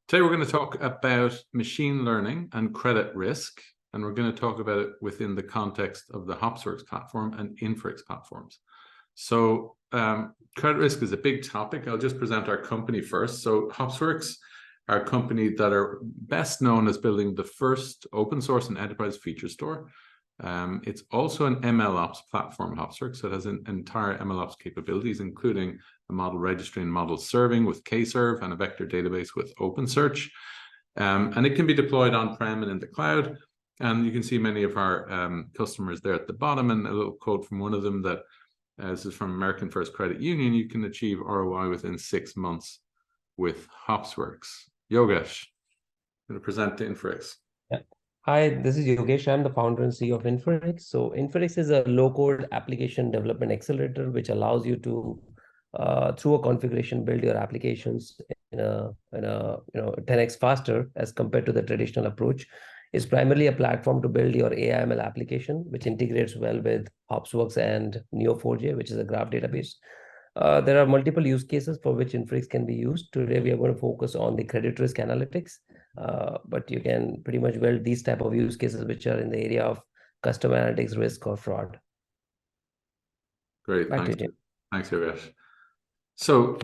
Today we're going to talk about machine learning and credit risk, and we're going to talk about it within the context of the Hopsworks platform and Inferyx platforms. So credit risk is a big topic. I'll just present our company first. So Hopsworks are a company that are best known as building the first open source and enterprise feature store. It's also an MLOps platform, Hopsworks. So it has an entire MLOps capabilities, including a model registry and model serving with Kserve and a vector database with OpenSearch. And it can be deployed on-prem and in the cloud. And you can see many of our customers there at the bottom, and a little quote from one of them that this is from American First Credit Union. You can achieve ROI within 6 months with Hopsworks. Yogesh, I'm going to present to Inferyx. Yeah. Hi, this is Yogesh. I'm the founder and CEO of Inferyx. So Inferyx is a low-code application development accelerator, which allows you to, through a configuration, build your applications in a 10x faster as compared to the traditional approach. It's primarily a platform to build your AI/ML application, which integrates well with Hopsworks and Neo4j, which is a graph database. There are multiple use cases for which Inferyx can be used. Today, we are going to focus on the credit risk analytics, but you can pretty much build these type of use cases which are in the area of customer analytics, risk, or fraud. Great, thanks. Thanks, Yogesh. So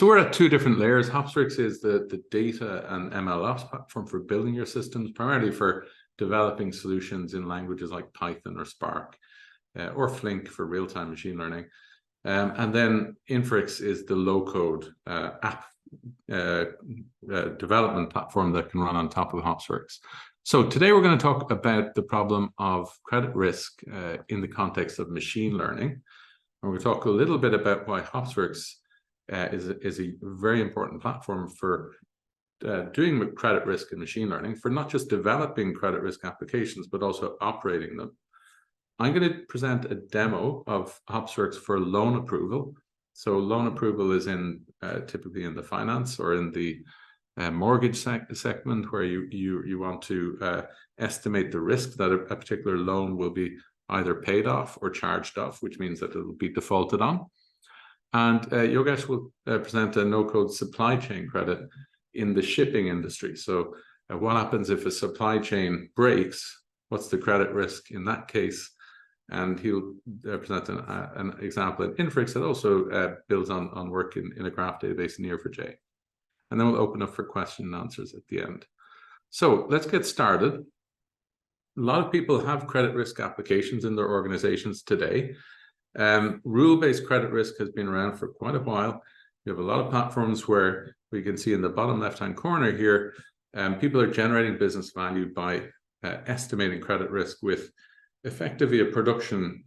we're at two different layers. Hopsworks is the data and MLOps platform for building your systems, primarily for developing solutions in languages like Python or Spark, or Flink for real-time machine learning. And then Inferyx is the low-code app development platform that can run on top of Hopsworks. So today we're going to talk about the problem of credit risk in the context of machine learning. And we're going to talk a little bit about why Hopsworks is a very important platform for doing credit risk and machine learning, for not just developing credit risk applications, but also operating them. I'm going to present a demo of Hopsworks for loan approval. So loan approval is in typically in the finance or in the mortgage segment, where you want to estimate the risk that a particular loan will be either paid off or charged off, which means that it will be defaulted on. And Yogesh will present a no-code supply chain credit in the shipping industry. So what happens if a supply chain breaks? What's the credit risk in that case? And he'll present an example in Inferyx that also builds on work in a graph database in Neo4j. And then we'll open up for question and answers at the end. So let's get started. A lot of people have credit risk applications in their organizations today. Rule-based credit risk has been around for quite a while. We have a lot of platforms where we can see in the bottom left-hand corner here, people are generating business value by estimating credit risk with effectively a production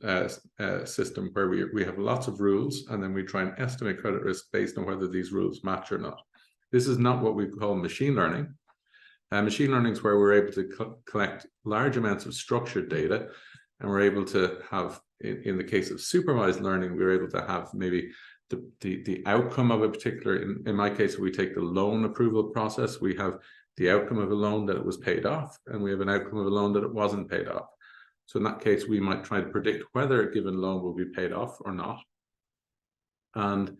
system where we have lots of rules, and then we try and estimate credit risk based on whether these rules match or not. This is not what we call machine learning. Machine learning is where we're able to collect large amounts of structured data, and we're able to have, in the case of supervised learning, we're able to have maybe the outcome of a particular, in my case, we take the loan approval process, we have the outcome of a loan that it was paid off, and we have an outcome of a loan that it wasn't paid off. So in that case, we might try to predict whether a given loan will be paid off or not. And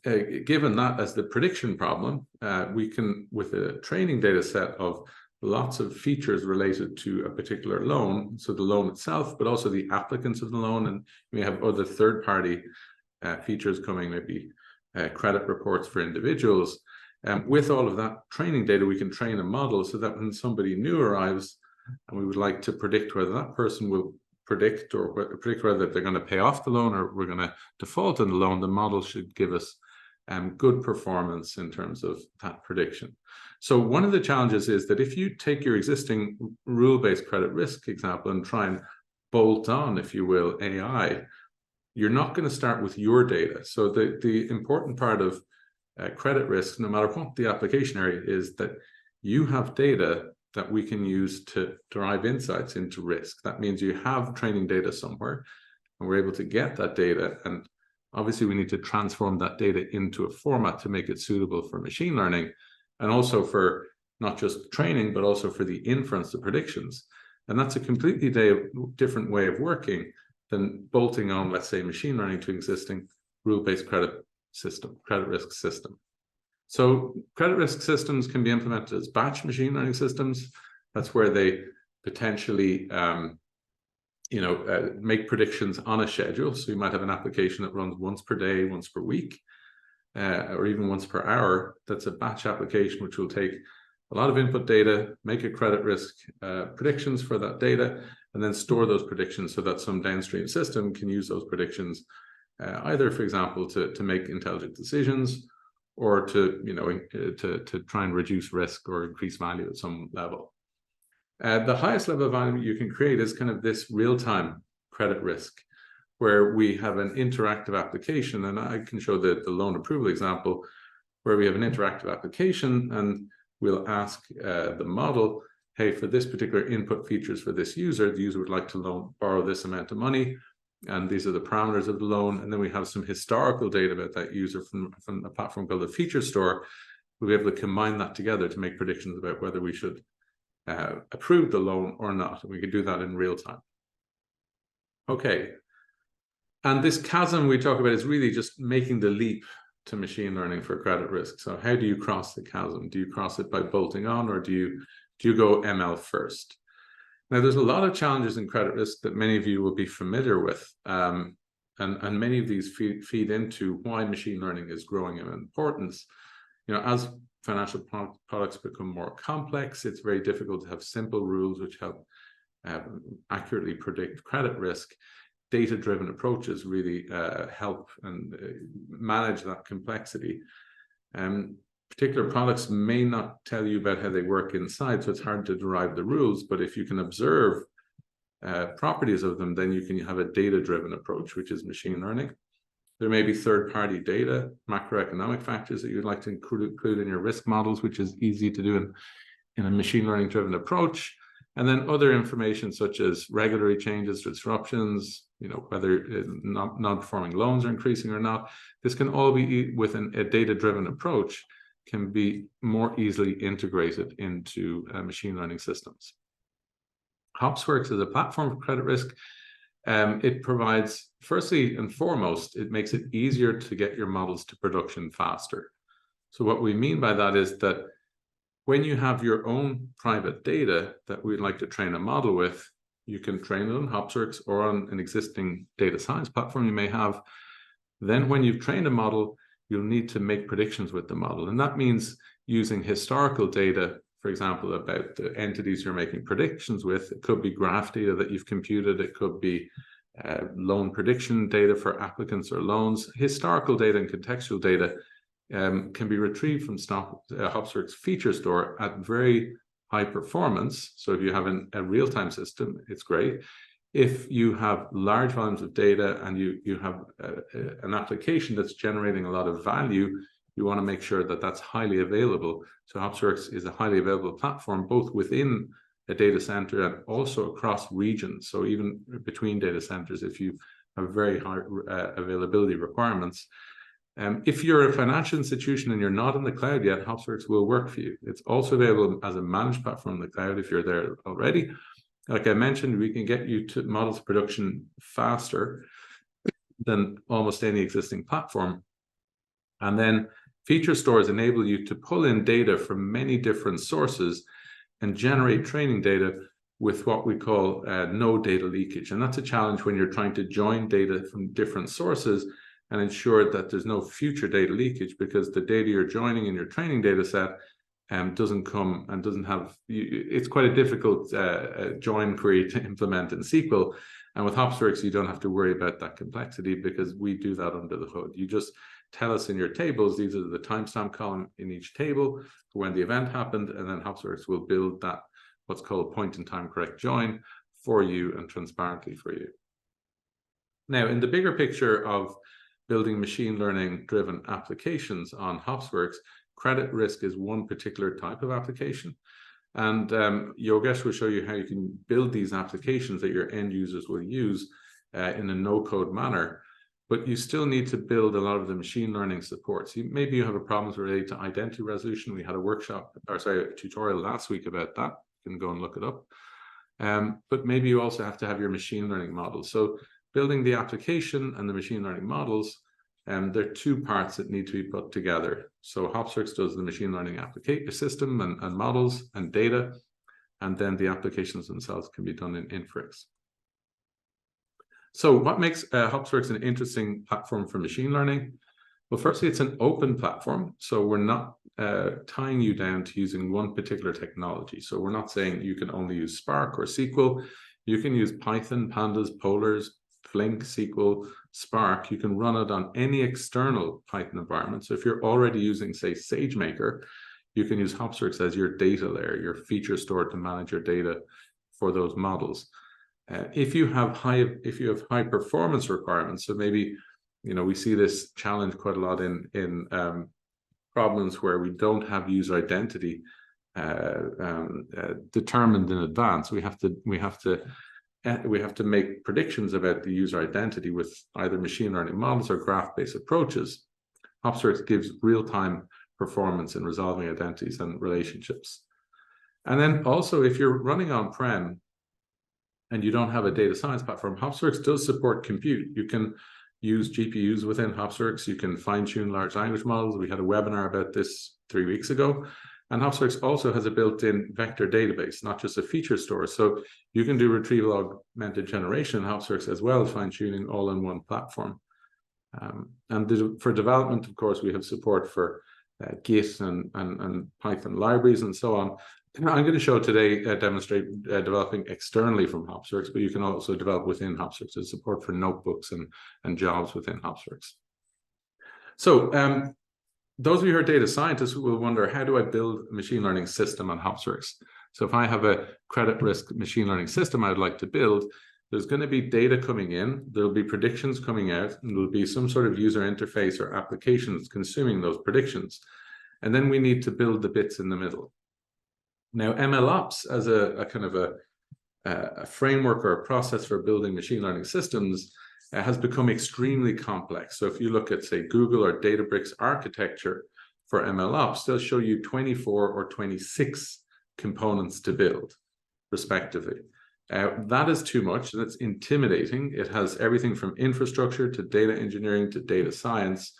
given that as the prediction problem, we can, with a training data set of lots of features related to a particular loan, so the loan itself, but also the applicants of the loan, and we have other third-party features coming, maybe credit reports for individuals. With all of that training data, we can train a model so that when somebody new arrives, and we would like to predict whether that person will predict whether they're going to pay off the loan or we're going to default on the loan, the model should give us good performance in terms of that prediction. So one of the challenges is that if you take your existing rule-based credit risk example and try and bolt on, if you will, AI, you're not going to start with your data. So the important part of credit risk, no matter what the application area is, that you have data that we can use to derive insights into risk. That means you have training data somewhere, and we're able to get that data. And obviously, we need to transform that data into a format to make it suitable for machine learning, and also for not just training, but also for the inference, the predictions. And that's a completely different way of working than bolting on, let's say, machine learning to existing rule-based credit risk system. So credit risk systems can be implemented as batch machine learning systems. That's where they potentially make predictions on a schedule. So you might have an application that runs once per day, once per week, or even once per hour. That's a batch application, which will take a lot of input data, make a credit risk predictions for that data, and then store those predictions so that some downstream system can use those predictions either, for example, to make intelligent decisions, or to try and reduce risk or increase value at some level. The highest level of value you can create is kind of this real-time credit risk, where we have an interactive application, and I can show the loan approval example, where we have an interactive application, and we'll ask the model, hey, for this particular input features for this user, the user would like to borrow this amount of money, and these are the parameters of the loan. And then we have some historical data about that user from a platform called the Feature Store. We'll be able to combine that together to make predictions about whether we should approve the loan or not. And we can do that in real time. Okay. And this chasm we talk about is really just making the leap to machine learning for credit risk. So how do you cross the chasm? Do you cross it by bolting on, or do you go ML first? Now, there's a lot of challenges in credit risk that many of you will be familiar with, and many of these feed into why machine learning is growing in importance. As financial products become more complex, it's very difficult to have simple rules which help accurately predict credit risk. Data-driven approaches really help and manage that complexity. Particular products may not tell you about how they work inside, so it's hard to derive the rules, but if you can observe properties of them, then you can have a data-driven approach, which is machine learning. There may be third-party data, macroeconomic factors that you'd like to include in your risk models, which is easy to do in a machine learning-driven approach. And then other information such as regulatory changes, disruptions, whether non-performing loans are increasing or not. This can all be, with a data-driven approach, can be more easily integrated into machine learning systems. Hopsworks is a platform for credit risk. It provides, firstly and foremost, it makes it easier to get your models to production faster. So what we mean by that is that when you have your own private data that we'd like to train a model with, you can train it on Hopsworks or on an existing data science platform you may have. Then when you've trained a model, you'll need to make predictions with the model. And that means using historical data, for example, about the entities you're making predictions with. It could be graph data that you've computed. It could be loan prediction data for applicants or loans. Historical data and contextual data can be retrieved from Hopsworks Feature Store at very high performance. So if you have a real-time system, it's great. If you have large volumes of data and you have an application that's generating a lot of value, you want to make sure that that's highly available. So Hopsworks is a highly available platform, both within a data center and also across regions. So even between data centers, if you have very high availability requirements. If you're a financial institution and you're not in the cloud yet, Hopsworks will work for you. It's also available as a managed platform in the cloud if you're there already. Like I mentioned, we can get you to models production faster than almost any existing platform. And then feature stores enable you to pull in data from many different sources and generate training data with what we call no data leakage. And that's a challenge when you're trying to join data from different sources and ensure that there's no future data leakage, because the data you're joining in your training data set doesn't come and doesn't have, it's quite a difficult join query to implement in SQL. And with Hopsworks, you don't have to worry about that complexity because we do that under the hood. You just tell us in your tables, these are the timestamp column in each table for when the event happened, and then Hopsworks will build that, what's called point-in-time correct join for you and transparently for you. Now, in the bigger picture of building machine learning driven applications on Hopsworks, credit risk is one particular type of application. And Yogesh will show you how you can build these applications that your end users will use in a no-code manner. But you still need to build a lot of the machine learning supports. Maybe you have a problem related to identity resolution. We had a tutorial last week about that. You can go and look it up. But maybe you also have to have your machine learning models. So building the application and the machine learning models there are two parts that need to be put together. So Hopsworks does the machine learning application system and models and data, and then the applications themselves can be done in Inferyx. So what makes Hopsworks an interesting platform for machine learning? Well, firstly, it's an open platform. So we're not tying you down to using one particular technology. So we're not saying you can only use Spark or SQL. You can use Python, Pandas, Polars, Flink, SQL, Spark. You can run it on any external Python environment. So if you're already using, say, SageMaker, you can use Hopsworks as your data layer, your feature store to manage your data for those models. If you have high performance requirements, so maybe we see this challenge quite a lot in problems where we don't have user identity determined in advance. We have to make predictions about the user identity with either machine learning models or graph-based approaches. Hopsworks gives real-time performance in resolving identities and relationships. And then also, if you're running on-prem and you don't have a data science platform, Hopsworks does support compute. You can use GPUs within Hopsworks. You can fine-tune large language models. We had a webinar about this 3 weeks ago. And Hopsworks also has a built-in vector database, not just a feature store. So you can do retrieval augmented generation in Hopsworks as well as fine-tuning all in one platform. For development, of course, we have support for Git and Python libraries and so on. And I'm going to show today, demonstrate developing externally from Hopsworks, but you can also develop within Hopsworks. There's support for notebooks and jobs within Hopsworks. So those of you who are data scientists will wonder, how do I build a machine learning system on Hopsworks? So if I have a credit risk machine learning system I'd like to build, there's going to be data coming in, there'll be predictions coming out, and there'll be some sort of user interface or applications consuming those predictions. And then we need to build the bits in the middle. Now, MLOps as a kind of a framework or a process for building machine learning systems has become extremely complex. So if you look at, say, Google or Databricks architecture for MLOps, they'll show you 24 or 26 components to build, respectively. That is too much, and it's intimidating. It has everything from infrastructure to data engineering to data science,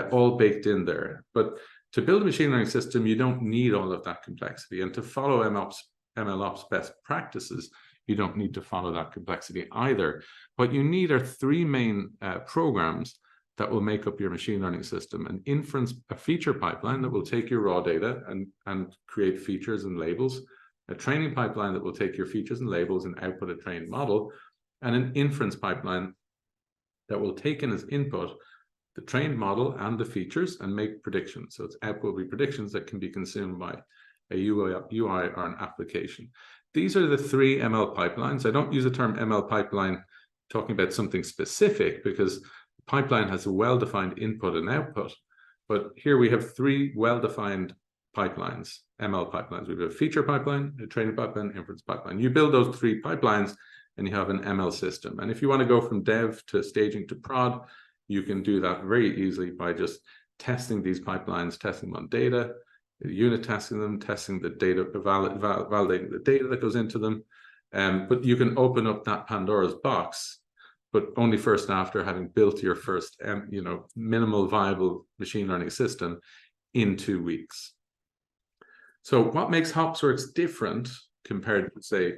all baked in there. But to build a machine learning system, you don't need all of that complexity. And to follow MLOps best practices, you don't need to follow that complexity either. What you need are three main programs that will make up your machine learning system: an inference, a feature pipeline that will take your raw data and create features and labels, a training pipeline that will take your features and labels and output a trained model, and an inference pipeline that will take in as input the trained model and the features and make predictions. So its output will be predictions that can be consumed by a UI or an application. These are the three ML pipelines. I don't use the term ML pipeline talking about something specific, because the pipeline has a well-defined input and output. But here we have three well-defined pipelines, ML pipelines. We have a feature pipeline, a training pipeline, inference pipeline. You build those three pipelines and you have an ML system. And if you want to go from dev to staging to prod, you can do that very easily by just testing these pipelines, testing them on data, unit testing them, testing the data, validating the data that goes into them. But you can open up that Pandora's box, but only first after having built your first, minimal viable machine learning system in 2 weeks. So what makes Hopsworks different compared to, say,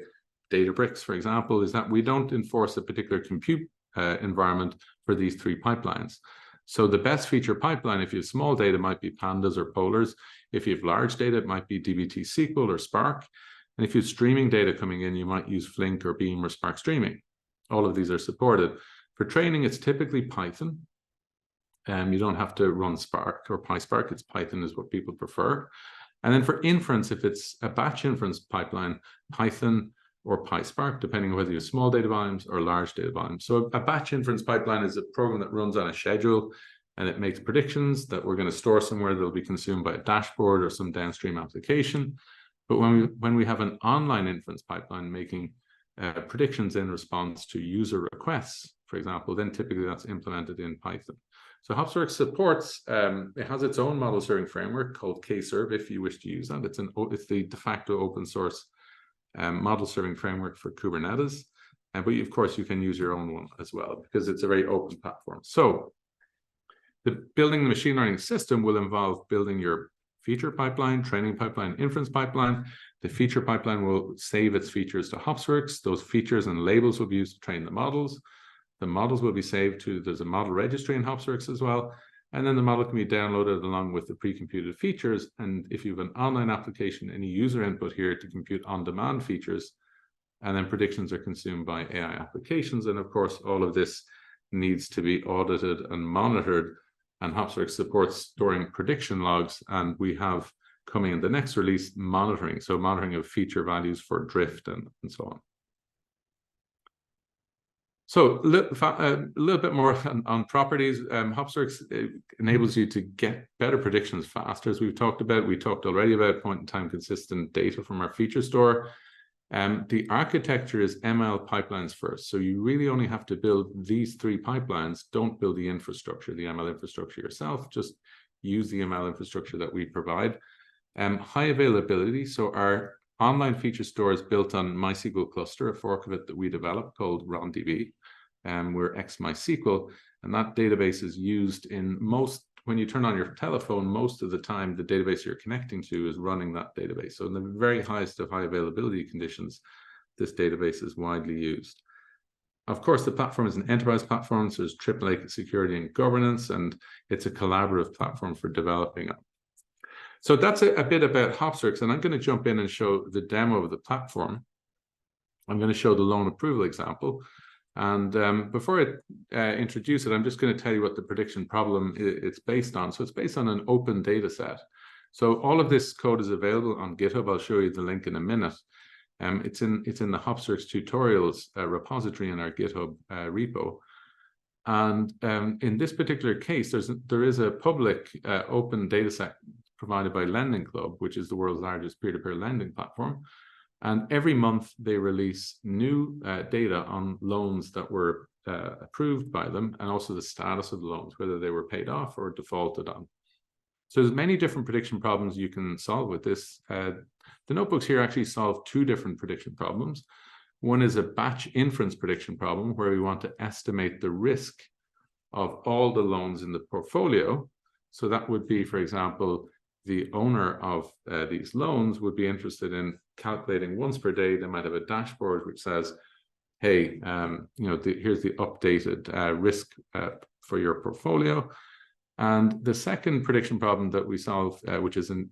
Databricks, for example, is that we don't enforce a particular compute environment for these three pipelines. So the best feature pipeline, if you have small data, might be Pandas or Polars. If you have large data, it might be dbt SQL or Spark. And if you have streaming data coming in, you might use Flink or Beam or Spark Streaming. All of these are supported. For training, it's typically Python. You don't have to run Spark or PySpark. It's Python is what people prefer. And then for inference, if it's a batch inference pipeline, Python or PySpark, depending on whether you have small data volumes or large data volumes. So a batch inference pipeline is a program that runs on a schedule, and it makes predictions that we're going to store somewhere that will be consumed by a dashboard or some downstream application. But when we have an online inference pipeline making predictions in response to user requests, for example, then typically that's implemented in Python. So Hopsworks supports, it has its own model serving framework called Kserve, if you wish to use that. It's the de facto open source model serving framework for Kubernetes. But of course, you can use your own one as well, because it's a very open platform. So Building the machine learning system will involve building your feature pipeline, training pipeline, inference pipeline. The feature pipeline will save its features to Hopsworks. Those features and labels will be used to train the models. The models will be saved to, there's a model registry in Hopsworks as well. And then the model can be downloaded along with the pre-computed features. And if you have an online application, any user input here to compute on-demand features, and then predictions are consumed by AI applications. And of course, all of this needs to be audited and monitored. And Hopsworks supports storing prediction logs, and we have coming in the next release monitoring, so monitoring of feature values for drift and so on. So a little bit more on properties. Hopsworks enables you to get better predictions faster, as we've talked about. We talked already about point-in-time consistent data from our feature store. The architecture is ML pipelines first. So you really only have to build these 3 pipelines. Don't build the infrastructure, the ML infrastructure yourself. Just use the ML infrastructure that we provide. High availability. So our online feature store is built on MySQL cluster, a fork of it that we developed called RonDB. We're ex-MySQL, and that database is used in most. When you turn on your telephone, most of the time, the database you're connecting to is running that database. So in the very highest of high availability conditions, this database is widely used. Of course, the platform is an enterprise platform, so there's AAA security and governance, and it's a collaborative platform for developing it. So that's a bit about Hopsworks, and I'm going to jump in and show the demo of the platform. I'm going to show the loan approval example. And before I introduce it, I'm just going to tell you what the prediction problem it's based on. So it's based on an open data set. So all of this code is available on GitHub. I'll show you the link in a minute. It's in the Hopsworks tutorials repository in our GitHub repo. And in this particular case, there is a public open data set provided by Lending Club, which is the world's largest peer-to-peer lending platform. And every month they release new data on loans that were approved by them, and also the status of the loans, whether they were paid off or defaulted on. So there's many different prediction problems you can solve with this. The notebooks here actually solve 2 different prediction problems. One is a batch inference prediction problem, where we want to estimate the risk of all the loans in the portfolio. So that would be, for example, the owner of these loans would be interested in calculating once per day. They might have a dashboard which says, hey, here's the updated risk for your portfolio. And the second prediction problem that we solve, which is an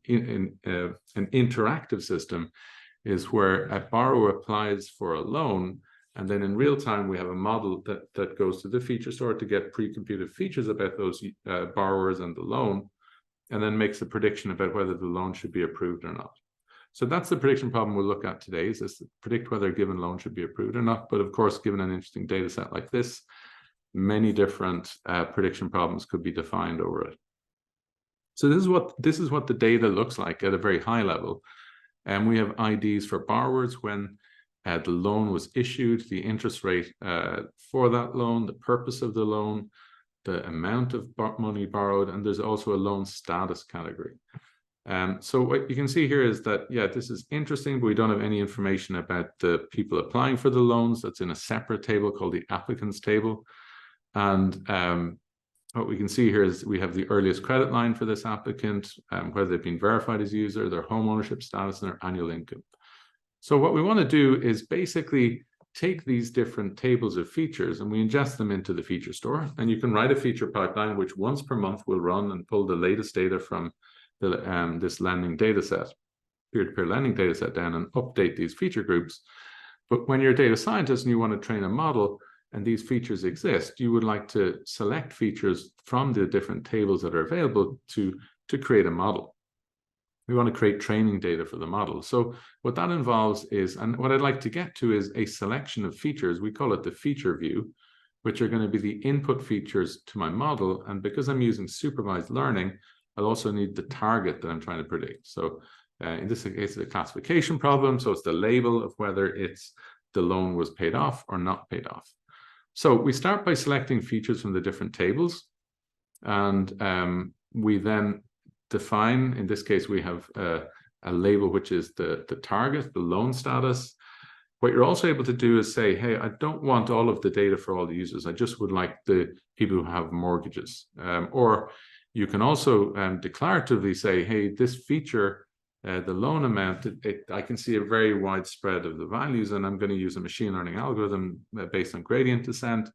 interactive system, is where a borrower applies for a loan, and then in real time we have a model that goes to the feature store to get pre-computed features about those borrowers and the loan, and then makes a prediction about whether the loan should be approved or not. So that's the prediction problem we'll look at today, is to predict whether a given loan should be approved or not. But of course, given an interesting data set like this, many different prediction problems could be defined over it. So this is what the data looks like at a very high level. And we have IDs for borrowers, when the loan was issued, the interest rate for that loan, the purpose of the loan, the amount of money borrowed, and there's also a loan status category. So what you can see here is that, yeah, this is interesting, but we don't have any information about the people applying for the loans. That's in a separate table called the applicants table. And what we can see here is we have the earliest credit line for this applicant, whether they've been verified as a user, their home ownership status, and their annual income. So what we want to do is basically take these different tables of features and we ingest them into the feature store. And you can write a feature pipeline which once per month will run and pull the latest data from this lending data set, peer-to-peer lending data set, down and update these feature groups. But when you're a data scientist and you want to train a model and these features exist, you would like to select features from the different tables that are available to create a model. We want to create training data for the model. So what that involves is, and what I'd like to get to, is a selection of features. We call it the feature view, which are going to be the input features to my model. And because I'm using supervised learning, I'll also need the target that I'm trying to predict. So in this case, it's a classification problem. So it's the label of whether it's the loan was paid off or not paid off. So we start by selecting features from the different tables. And we then define, in this case, we have a label which is the target, the loan status. What you're also able to do is say, hey, I don't want all of the data for all the users. I just would like the people who have mortgages. Or you can also declaratively say, hey, this feature, the loan amount, I can see a very wide spread of the values, and I'm going to use a machine learning algorithm based on gradient descent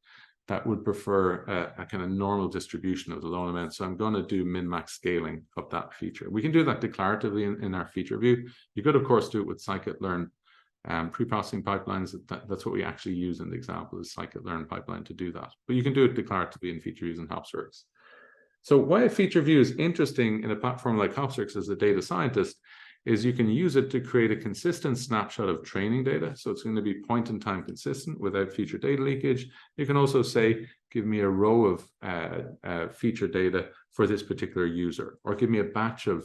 that would prefer a kind of normal distribution of the loan amount. So I'm going to do min-max scaling of that feature. We can do that declaratively in our feature view. You could, of course, do it with scikit-learn pre-processing pipelines. That's what we actually use in the example, is scikit-learn pipeline to do that. But you can do it declaratively in feature views and Hopsworks. So why a feature view is interesting in a platform like Hopsworks as a data scientist is you can use it to create a consistent snapshot of training data. So it's going to be point in time consistent without feature data leakage. You can also say, give me a row of feature data for this particular user, or give me a batch of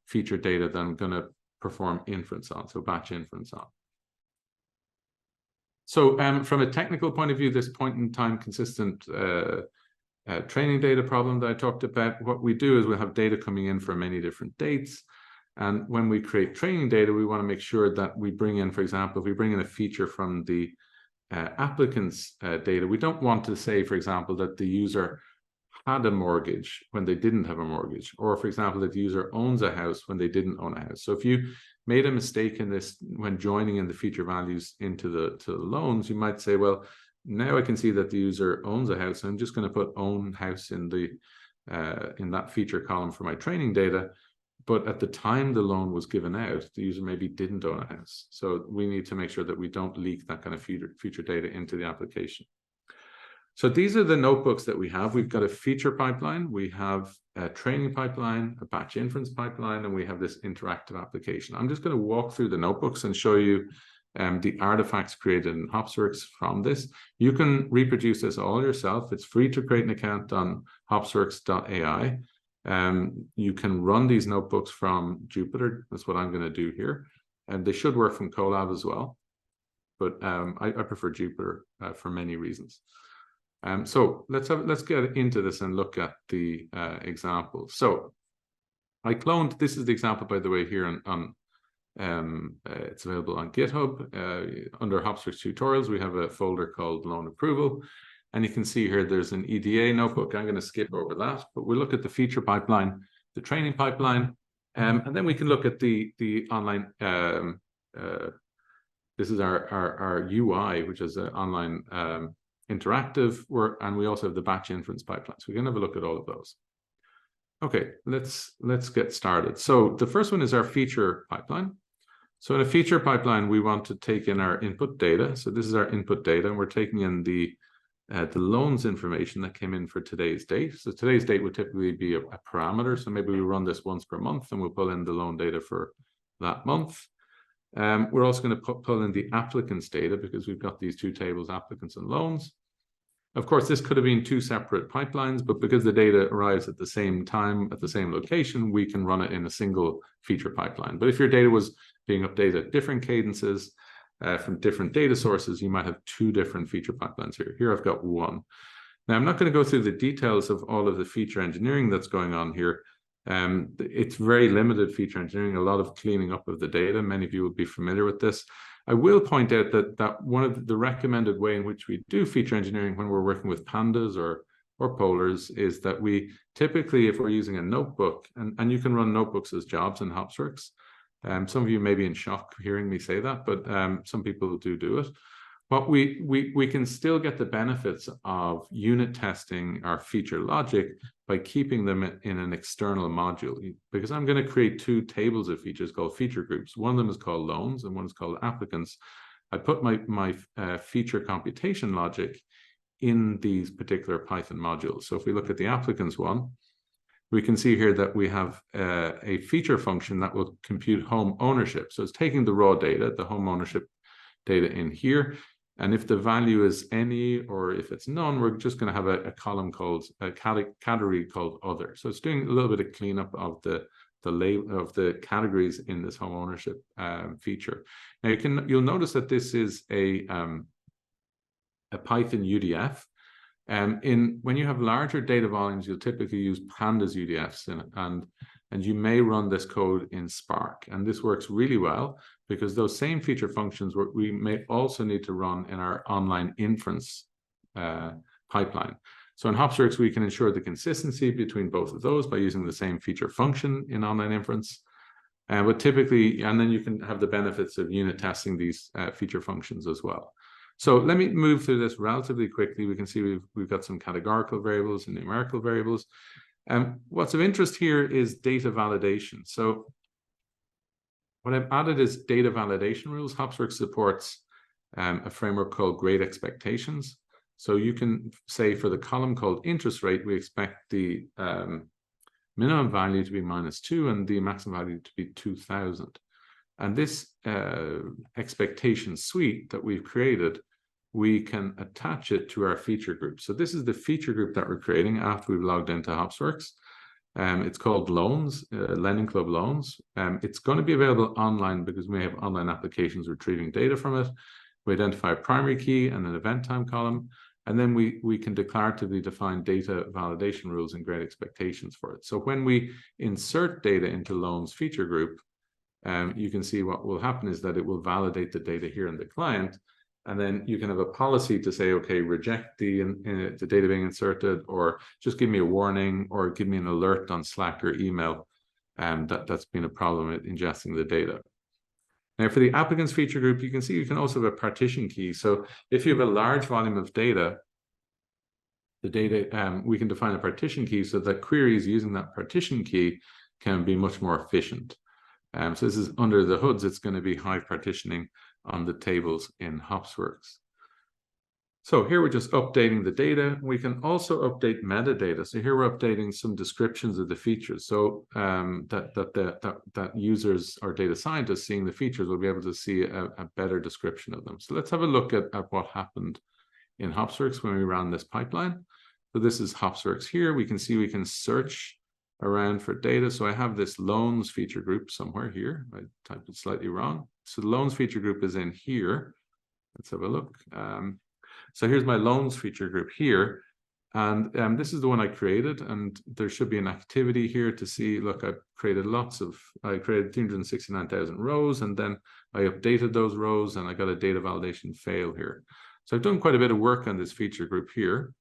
feature data that I'm going to perform inference on, so batch inference on. So from a technical point of view, this point in time consistent training data problem that I talked about, what we do is we'll have data coming in for many different dates. And when we create training data, we want to make sure that we bring in, for example, if we bring in a feature from the applicant's data, we don't want to say, for example, that the user had a mortgage when they didn't have a mortgage, or for example, that the user owns a house when they didn't own a house. So if you made a mistake in this when joining in the feature values into the loans, you might say, well, now I can see that the user owns a house. I'm just going to put own house in the in that feature column for my training data. But at the time the loan was given out, the user maybe didn't own a house. So we need to make sure that we don't leak that kind of feature data into the application. So these are the notebooks that we have. We've got a feature pipeline, we have a training pipeline, a batch inference pipeline, and we have this interactive application. I'm just going to walk through the notebooks and show you the artifacts created in Hopsworks from this. You can reproduce this all yourself. It's free to create an account on hopsworks.ai. You can run these notebooks from Jupyter. That's what I'm going to do here. And they should work from Colab as well. But I prefer Jupyter for many reasons. So let's get into this and look at the example. So I cloned, this is the example, by the way, here on it's available on GitHub. Under Hopsworks tutorials, we have a folder called loan approval. And you can see here, there's an EDA notebook. I'm going to skip over that, but we'll look at the feature pipeline, the training pipeline, and then we can look at the online, this is our UI, which is an online interactive work, and we also have the batch inference pipeline. So we can have a look at all of those. Okay, let's get started. So the first one is our feature pipeline. So in a feature pipeline, we want to take in our input data. So this is our input data, and we're taking in the loans information that came in for today's date. So today's date would typically be a parameter. So maybe we run this once per month, and we'll pull in the loan data for that month. We're also going to pull in the applicants data because we've got these two tables, applicants and loans. Of course, this could have been two separate pipelines, but because the data arrives at the same time, at the same location, we can run it in a single feature pipeline. But if your data was being updated at different cadences from different data sources, you might have two different feature pipelines here. Here I've got one. Now, I'm not going to go through the details of all of the feature engineering that's going on here. It's very limited feature engineering, a lot of cleaning up of the data. Many of you will be familiar with this. I will point out that one of the recommended way in which we do feature engineering when we're working with pandas or polars is that we typically, if we're using a notebook, and you can run notebooks as jobs in Hopsworks. Some of you may be in shock hearing me say that, but some people do it. But we can still get the benefits of unit testing our feature logic by keeping them in an external module, because I'm going to create two tables of features called feature groups. One of them is called loans and one is called applicants. I put my feature computation logic in these particular Python modules. So if we look at the applicants one, we can see here that we have a feature function that will compute home ownership. So it's taking the raw data, the home ownership data in here. And if the value is any, or if it's none, we're just going to have a column called a category called other. So it's doing a little bit of cleanup of the label of the categories in this home ownership feature. Now you'll notice that this is a Python UDF. When you have larger data volumes, you'll typically use pandas UDFs in it. And and you may run this code in Spark. And this works really well because those same feature functions we may also need to run in our online inference pipeline. So in Hopsworks, we can ensure the consistency between both of those by using the same feature function in online inference. But typically, and then you can have the benefits of unit testing these feature functions as well. So let me move through this relatively quickly. We can see we've got some categorical variables and numerical variables. What's of interest here is data validation. So what I've added is data validation rules. Hopsworks supports a framework called Great Expectations. So you can say for the column called interest rate, we expect the minimum value to be -2 and the maximum value to be 2,000. And this expectation suite that we've created, we can attach it to our feature group. So this is the feature group that we're creating after we've logged into Hopsworks. It's called Loans, Lending Club Loans. It's going to be available online because we have online applications retrieving data from it. We identify a primary key and an event time column. And then we can declaratively define data validation rules and Great Expectations for it. So when we insert data into Loans feature group, you can see what will happen is that it will validate the data here in the client. And then you can have a policy to say, okay, reject the data being inserted, or just give me a warning, or give me an alert on Slack or email that's been a problem with ingesting the data. Now, for the applicants feature group, you can see you can also have a partition key. So if you have a large volume of data, we can define a partition key so that queries using that partition key can be much more efficient. So this is under the hoods, it's going to be high partitioning on the tables in Hopsworks. So here we're just updating the data. We can also update metadata. So here we're updating some descriptions of the features. So that users or data scientists seeing the features will be able to see a better description of them. So let's have a look at what happened in Hopsworks when we ran this pipeline. So this is Hopsworks here. We can see we can search around for data. So I have this loans feature group somewhere here. I typed it slightly wrong. So the loans feature group is in here. Let's have a look. So here's my loans feature group here. And this is the one I created. And there should be an activity here to see, look, I created 369,000 rows. And then I updated those rows and I got a data validation fail here. So I've done quite a bit of work on this feature group here.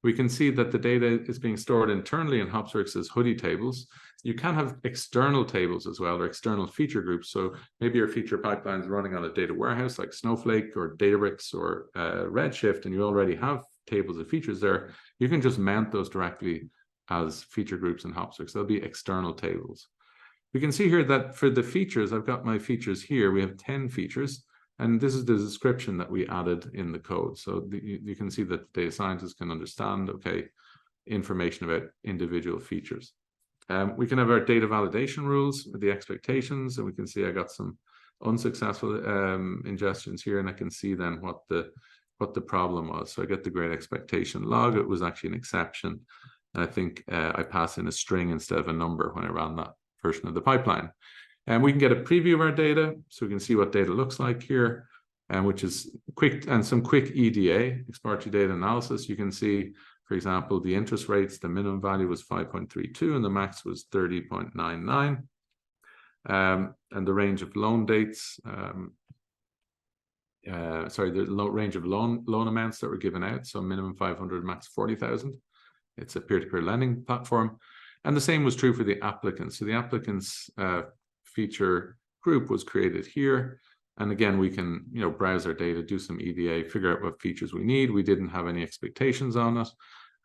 We can see that the data is being stored internally in Hopsworks as hoodie tables. You can have external tables as well, or external feature groups. So maybe your feature pipeline is running on a data warehouse like Snowflake or Databricks or Redshift, and you already have tables of features there. You can just mount those directly as feature groups in Hopsworks. They'll be external tables. We can see here that for the features, I've got my features here. We have 10 features. And this is the description that we added in the code. So you can see that the data scientists can understand, okay, information about individual features. We can have our data validation rules with the expectations, and we can see I got some unsuccessful ingestions here, and I can see then what the problem was. So I get the Great Expectation log. It was actually an exception. And I think I passed in a string instead of a number when I ran that version of the pipeline. And we can get a preview of our data, so we can see what data looks like here, which is quick, and some quick EDA, exploratory data analysis. You can see, for example, the interest rates, the minimum value was 5.32 and the max was 30.99. And the range of loan dates, the range of loan amounts that were given out, so minimum 500, max 40,000. It's a peer-to-peer lending platform. And the same was true for the applicants. So the applicants feature group was created here. And again, we can browse our data, do some EDA, figure out what features we need. We didn't have any expectations on it.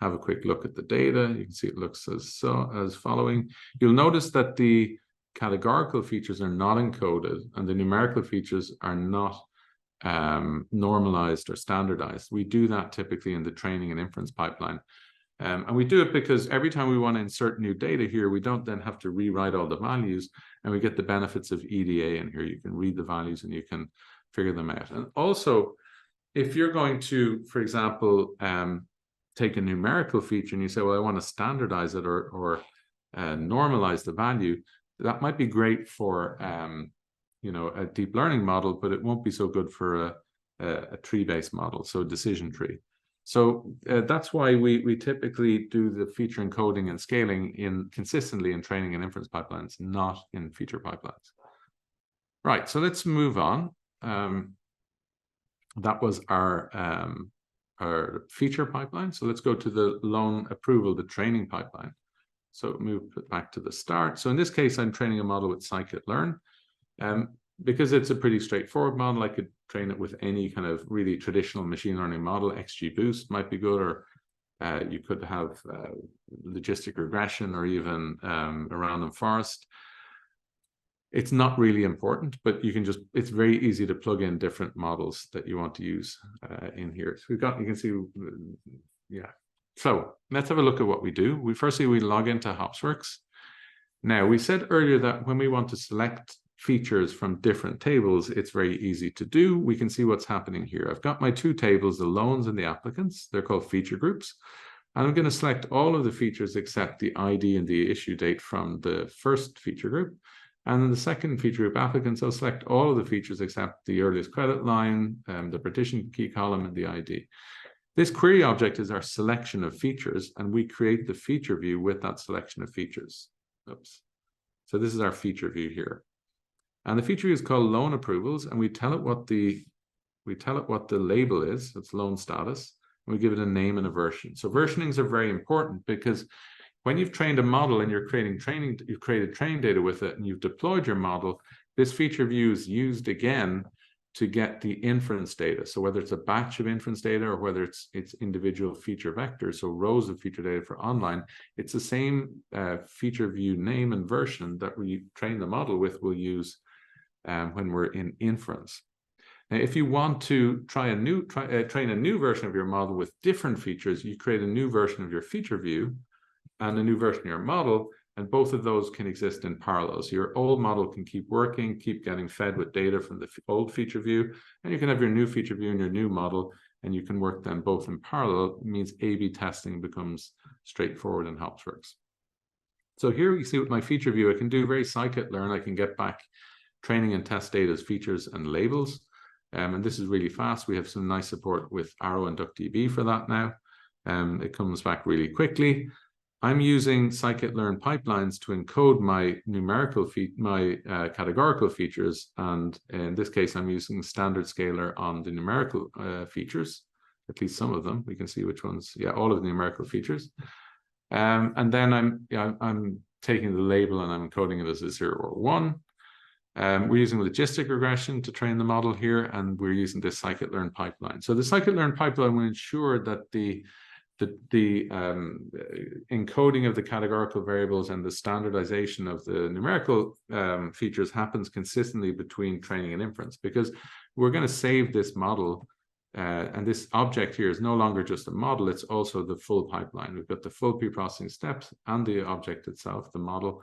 Have a quick look at the data. You can see it looks as following. You'll notice that the categorical features are not encoded and the numerical features are not normalized or standardized. We do that typically in the training and inference pipeline. And we do it because every time we want to insert new data here, we don't then have to rewrite all the values, and we get the benefits of EDA in here. You can read the values and you can figure them out. And also, if you're going to, for example, take a numerical feature and you say, well, I want to standardize it or normalize the value, that might be great for a deep learning model, but it won't be so good for a tree-based model, so a decision tree. So that's why we typically do the feature encoding and scaling consistently in training and inference pipelines, not in feature pipelines. Right, so let's move on. That was our feature pipeline. So let's go to the loan approval, the training pipeline. So move back to the start. So in this case, I'm training a model with scikit-learn. Because it's a pretty straightforward model, I could train it with any kind of really traditional machine learning model. XGBoost might be good, or you could have logistic regression, or even a random forest. It's not really important, but you can just, it's very easy to plug in different models that you want to use in here. So you can see, yeah. So let's have a look at what we do. Firstly, we log into Hopsworks. Now, we said earlier that when we want to select features from different tables, it's very easy to do. We can see what's happening here. I've got my two tables, the loans and the applicants. They're called feature groups. And I'm going to select all of the features except the ID and the issue date from the first feature group. And then the second feature group, applicants, I'll select all of the features except the earliest credit line, the partition key column, and the ID. This query object is our selection of features, and we create the feature view with that selection of features. Oops. So this is our feature view here. And the feature view is called loan approvals, and we tell it what the label is. It's loan status, and we give it a name and a version. So versionings are very important, because when you've trained a model and you've created training data with it, and you've deployed your model, this feature view is used again to get the inference data. So whether it's a batch of inference data, or whether it's individual feature vectors, so rows of feature data for online, it's the same feature view name and version that we train the model with, we'll use when we're in inference. Now, if you want to train a new version of your model with different features, you create a new version of your feature view and a new version of your model, and both of those can exist in parallel. So your old model can keep working, keep getting fed with data from the old feature view, and you can have your new feature view and your new model, and you can work them both in parallel. It means A/B testing becomes straightforward in Hopsworks. So here you see with my feature view, I can do very scikit-learn. I can get back training and test data as features and labels. And this is really fast. We have some nice support with Arrow and DuckDB for that now. It comes back really quickly. I'm using scikit-learn pipelines to encode my categorical features, and in this case, I'm using standard scaler on the numerical features, at least some of them. We can see which ones, yeah, all of the numerical features. And then I'm taking the label and I'm encoding it as a 0 or 1. We're using logistic regression to train the model here, and we're using this scikit-learn pipeline. So the scikit-learn pipeline will ensure that the encoding of the categorical variables and the standardization of the numerical features happens consistently between training and inference, because we're going to save this model, and this object here is no longer just a model, it's also the full pipeline. We've got the full pre-processing steps and the object itself, the model.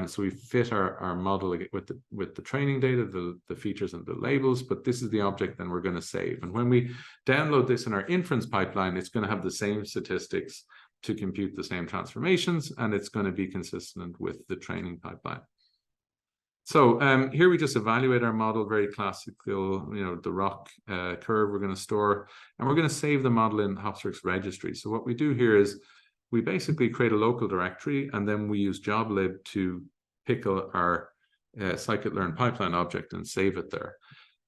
So we fit our model with the training data, the features and the labels, but this is the object then we're going to save. And when we download this in our inference pipeline, it's going to have the same statistics to compute the same transformations, and it's going to be consistent with the training pipeline. So here we just evaluate our model, very classical, the rock curve we're going to store, and we're going to save the model in Hopsworks registry. So what we do here is we basically create a local directory, and then we use joblib to pickle our scikit-learn pipeline object and save it there.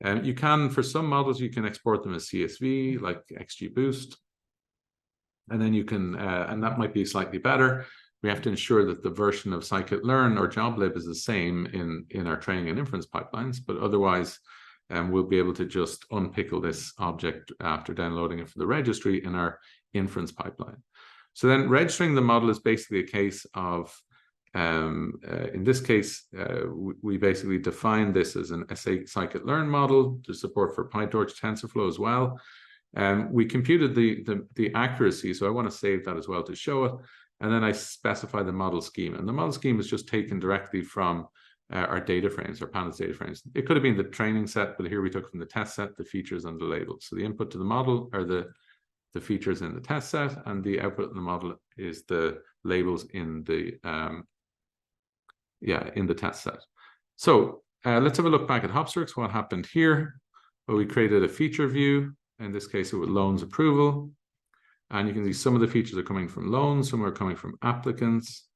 And you can, for some models, you can export them as CSV, like XGBoost. And then you can, and that might be slightly better. We have to ensure that the version of scikit-learn or joblib is the same in our training and inference pipelines, but otherwise, we'll be able to just unpickle this object after downloading it for the registry in our inference pipeline. So then registering the model is basically a case of, in this case, we basically define this as an scikit-learn model to support for PyTorch TensorFlow as well. We computed the accuracy, so I want to save that as well to show it. And then I specify the model scheme. And the model scheme is just taken directly from our data frames, our pandas data frames. It could have been the training set, but here we took from the test set, the features and the labels. So the input to the model are the features in the test set, and the output in the model is the labels in the test set. So let's have a look back at Hopsworks. What happened here? Well, we created a feature view. In this case, it was loans approval. And you can see some of the features are coming from loans, some are coming from applicants.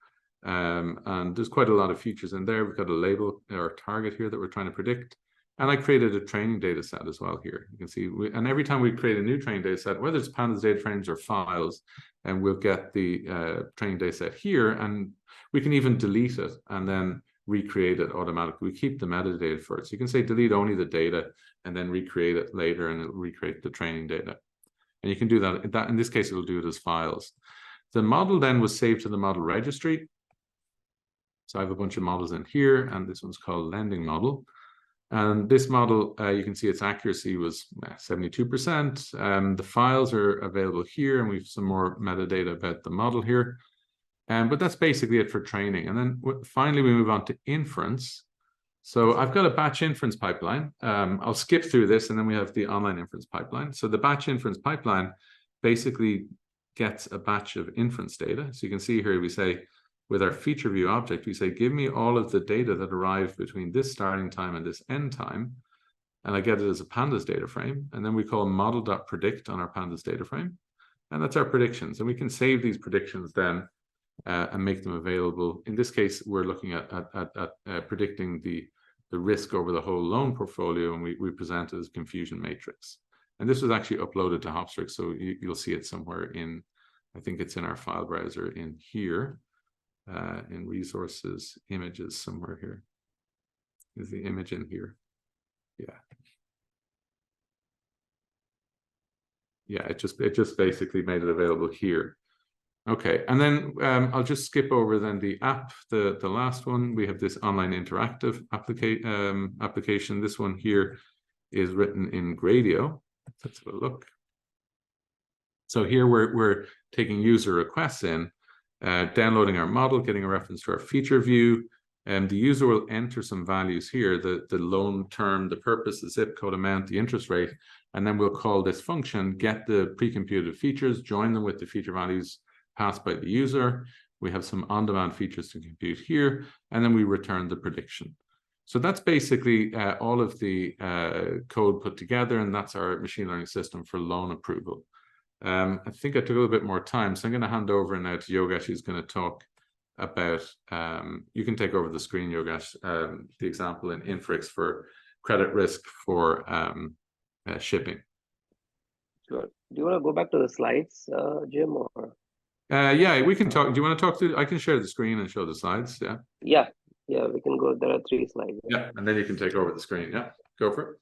And there's quite a lot of features in there. We've got a label or a target here that we're trying to predict. And I created a training data set as well here. You can see, and every time we create a new training data set, whether it's pandas, data frames, or files, and we'll get the training data set here, and we can even delete it and then recreate it automatically. We keep the metadata for it. So you can say delete only the data and then recreate it later, and it'll recreate the training data. And you can do that. In this case, it'll do it as files. The model then was saved to the model registry. So I have a bunch of models in here, and this one's called lending model. And this model, you can see its accuracy was 72%. The files are available here, and we have some more metadata about the model here. But that's basically it for training. And then finally, we move on to inference. So I've got a batch inference pipeline. I'll skip through this, and then we have the online inference pipeline. So the batch inference pipeline basically gets a batch of inference data. So you can see here, we say, with our feature view object, we say, give me all of the data that arrived between this starting time and this end time. And I get it as a pandas data frame. And then we call model.predict on our pandas data frame. And that's our predictions. And we can save these predictions then and make them available. In this case, we're looking at predicting the risk over the whole loan portfolio, and we present it as confusion matrix. And this was actually uploaded to Hopsworks, so you'll see it somewhere in, I think it's in our file browser in here, in resources, images, somewhere here. Is the image in here? Yeah. Yeah, it just basically made it available here. Okay, and then I'll just skip over then the app, the last one. We have this online interactive application. This one here is written in Gradio. Let's have a look. So here we're taking user requests in, downloading our model, getting a reference to our feature view, and the user will enter some values here, the loan term, the purpose, the zip code amount, the interest rate, and then we'll call this function, get the pre-computed features, join them with the feature values passed by the user. We have some on-demand features to compute here, and then we return the prediction. So that's basically all of the code put together, and that's our machine learning system for loan approval. I think I took a little bit more time, so I'm going to hand over now to Yogesh, who's going to talk about, you can take over the screen, Yogesh, the example in Inferyx for credit risk for shipping. Sure. Do you want to go back to the slides, Jim, or? Yeah, we can talk. Do you want to talk to? I can share the screen and show the slides. Yeah. Yeah, we can go. There are 3 slides. Yeah, and then you can take over the screen. Yeah, go for it.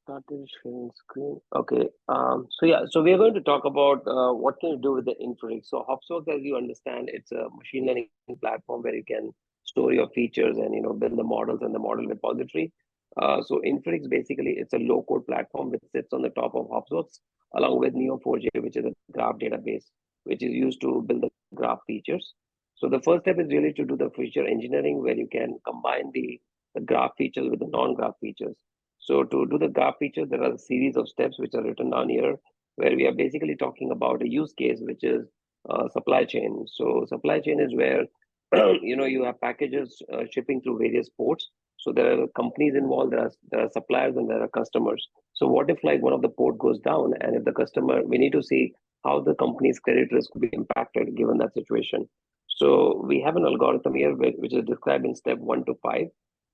Started sharing screen. Okay. So we are going to talk about what can you do with the Inferyx. So Hopsworks, as you understand, it's a machine learning platform where you can store your features and build the models and the model repository. So Inferyx basically it's a low-code platform which sits on the top of Hopsworks, along with Neo4j, which is a graph database, which is used to build the graph features. So the first step is really to do the feature engineering, where you can combine the graph features with the non-graph features. So to do the graph features, there are a series of steps which are written down here, where we are basically talking about a use case, which is supply chain. So supply chain is where you have packages shipping through various ports. So there are companies involved, there are suppliers, and there are customers. So what if like one of the port goes down, and if the customer, we need to see how the company's credit risk will be impacted given that situation. So we have an algorithm here which is described in step 1 to 5.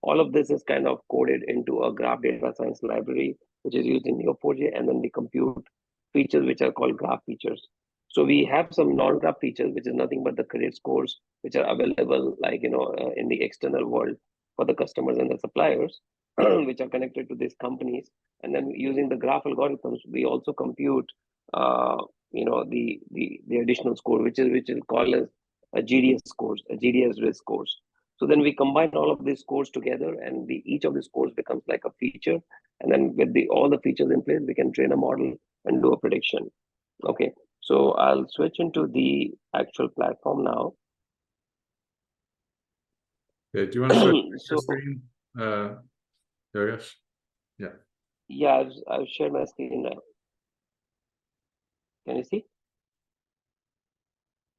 All of this is kind of coded into a graph data science library, which is used in Neo4j, and then we compute features which are called graph features. So we have some non-graph features, which is nothing but the credit scores, which are available like in the external world for the customers and the suppliers, which are connected to these companies. And then using the graph algorithms, we also compute the additional score, which is called as a GDS scores, a GDS risk scores. So then we combine all of these scores together, and each of the scores becomes like a feature. And then with all the features in place, we can train a model and do a prediction. Okay, so I'll switch into the actual platform now. Okay, do you want to switch your screen, Yogesh? Yeah. Yeah, I've shared my screen now. Can you see?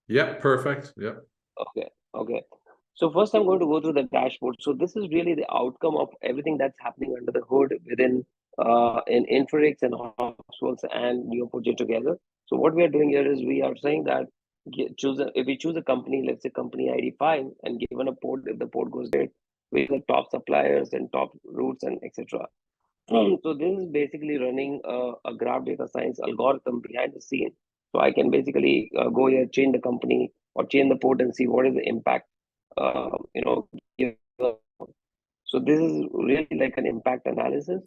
Yeah, perfect. Yeah. Okay. So first I'm going to go through the dashboard. So this is really the outcome of everything that's happening under the hood within in Inferyx and Hopsworks and Neo4j together. So what we are doing here is we are saying that if we choose a company, let's say company ID 5, and given a port, if the port goes dead, with the top suppliers and top routes and etc. So this is basically running a graph data science algorithm behind the scene. So I can basically go here, change the company or change the port and see what is the impact. So this is really like an impact analysis.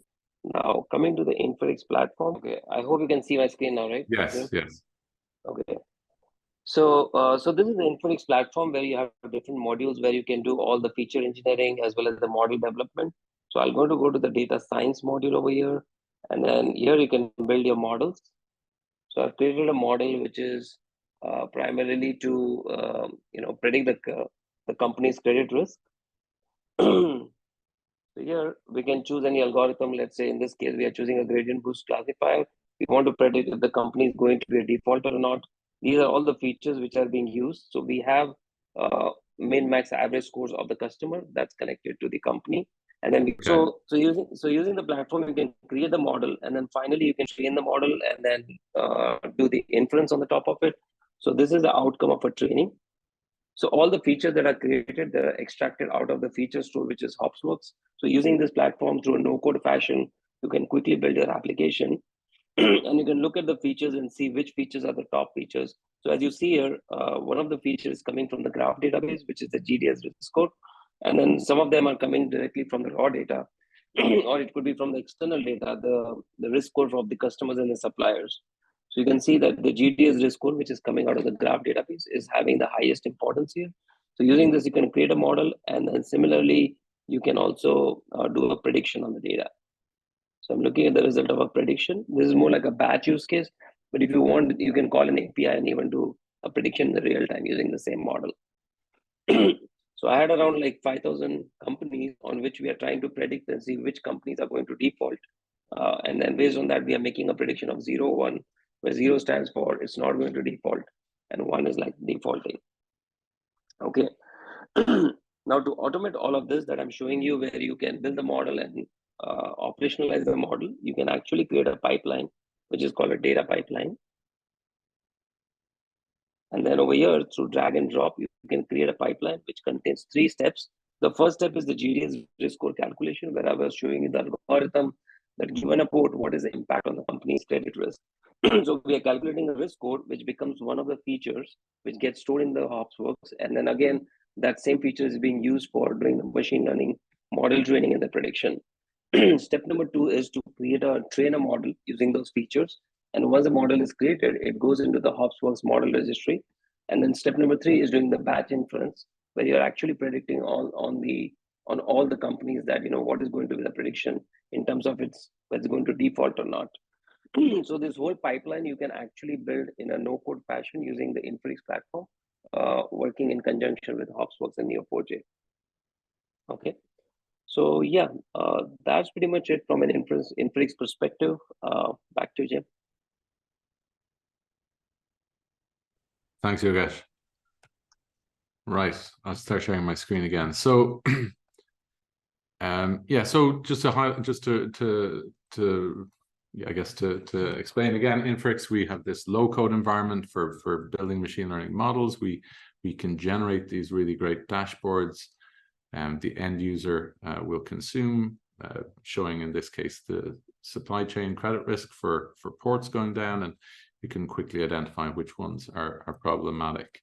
Now coming to the Inferyx platform. Okay, I hope you can see my screen now, right? Yes, yes. Okay. So, so this is the Inferyx platform where you have different modules where you can do all the feature engineering as well as the model development. So I'm going to go to the data science module over here, and then here you can build your models. So I've created a model which is primarily to predict the company's credit risk. So here we can choose any algorithm. Let's say in this case, we are choosing a gradient boost classifier. We want to predict if the company is going to be a defaulter or not. These are all the features which are being used. So we have min, max, average scores of the customer that's connected to the company. And then using the platform, you can create the model, and then finally you can train the model and then do the inference on the top of it. So this is the outcome of a training. So all the features that are created, they're extracted out of the feature store, which is Hopsworks. So using this platform through a no-code fashion, you can quickly build your application and you can look at the features and see which features are the top features. So as you see here, one of the features coming from the graph database, which is the GDS risk score. And then some of them are coming directly from the raw data, or it could be from the external data, the risk score of the customers and the suppliers. So you can see that the GDS risk score, which is coming out of the graph database, is having the highest importance here. So using this, you can create a model, and then similarly, you can also do a prediction on the data. So I'm looking at the result of a prediction. This is more like a batch use case, but if you want, you can call an API and even do a prediction in the real time using the same model. So I had around like 5,000 companies on which we are trying to predict and see which companies are going to default. And then based on that, we are making a prediction of 0, 1, where 0 stands for it's not going to default, and 1 is like defaulting. Okay. Now to automate all of this that I'm showing you, where you can build the model and operationalize the model, you can actually create a pipeline, which is called a data pipeline. And then over here, through drag and drop, you can create a pipeline which contains 3 steps. The first step is the GDS risk score calculation, where I was showing you the algorithm that given a port, what is the impact on the company's credit risk. So we are calculating a risk score, which becomes one of the features which gets stored in the Hopsworks. And then again, that same feature is being used for doing the machine learning, model training, and the prediction. Step number 2 is to train a model using those features. And once the model is created, it goes into the Hopsworks model registry. And then step number 3 is doing the batch inference, where you're actually predicting on all the companies that, what is going to be the prediction in terms of whether it's going to default or not. So this whole pipeline you can actually build in a no-code fashion using the Inferyx platform, working in conjunction with Hopsworks and Neo4j. Okay. So yeah, that's pretty much it from an Inferyx perspective. Back to Jim. Thanks, Yogesh. Right, I'll start sharing my screen again. So, yeah. So just to explain again, Inferyx, we have this low-code environment for building machine learning models. We can generate these really great dashboards. The end user will consume, showing in this case the supply chain credit risk for ports going down, and you can quickly identify which ones are problematic.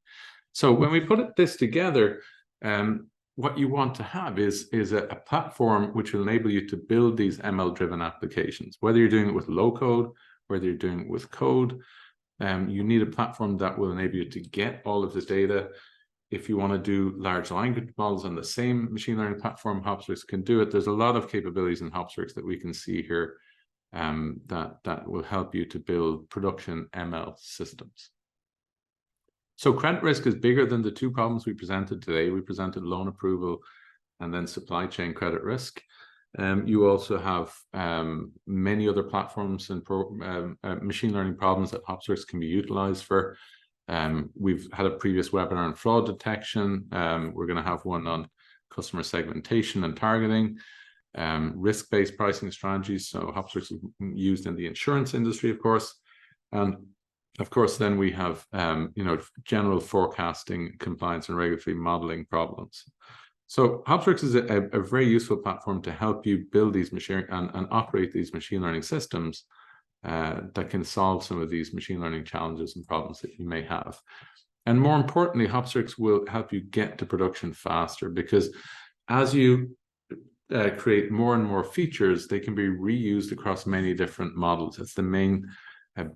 So when we put this together, what you want to have is a platform which will enable you to build these ML-driven applications. Whether you're doing it with low code, whether you're doing it with code, you need a platform that will enable you to get all of the data. If you want to do large language models on the same machine learning platform, Hopsworks can do it. There's a lot of capabilities in Hopsworks that we can see here that will help you to build production ML systems. So credit risk is bigger than the 2 problems we presented today. We presented loan approval and then supply chain credit risk. You also have many other platforms and machine learning problems that Hopsworks can be utilized for. We've had a previous webinar on fraud detection. We're going to have one on customer segmentation and targeting. risk-based pricing strategies. So Hopsworks is used in the insurance industry, of course. And of course, then we have, general forecasting, compliance, and regulatory modeling problems. So Hopsworks is a very useful platform to help you build these machine and operate these machine learning systems that can solve some of these machine learning challenges and problems that you may have. And more importantly, Hopsworks will help you get to production faster, because as you create more and more features, they can be reused across many different models. It's the main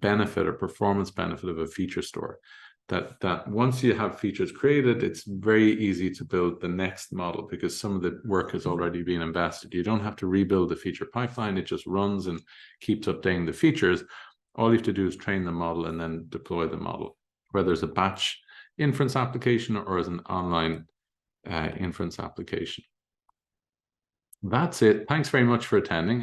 benefit or performance benefit of a feature store. That once you have features created, it's very easy to build the next model because some of the work has already been invested. You don't have to rebuild the feature pipeline. It just runs and keeps updating the features. All you have to do is train the model and then deploy the model, whether it's a batch inference application or as an online inference application. That's it. Thanks very much for attending.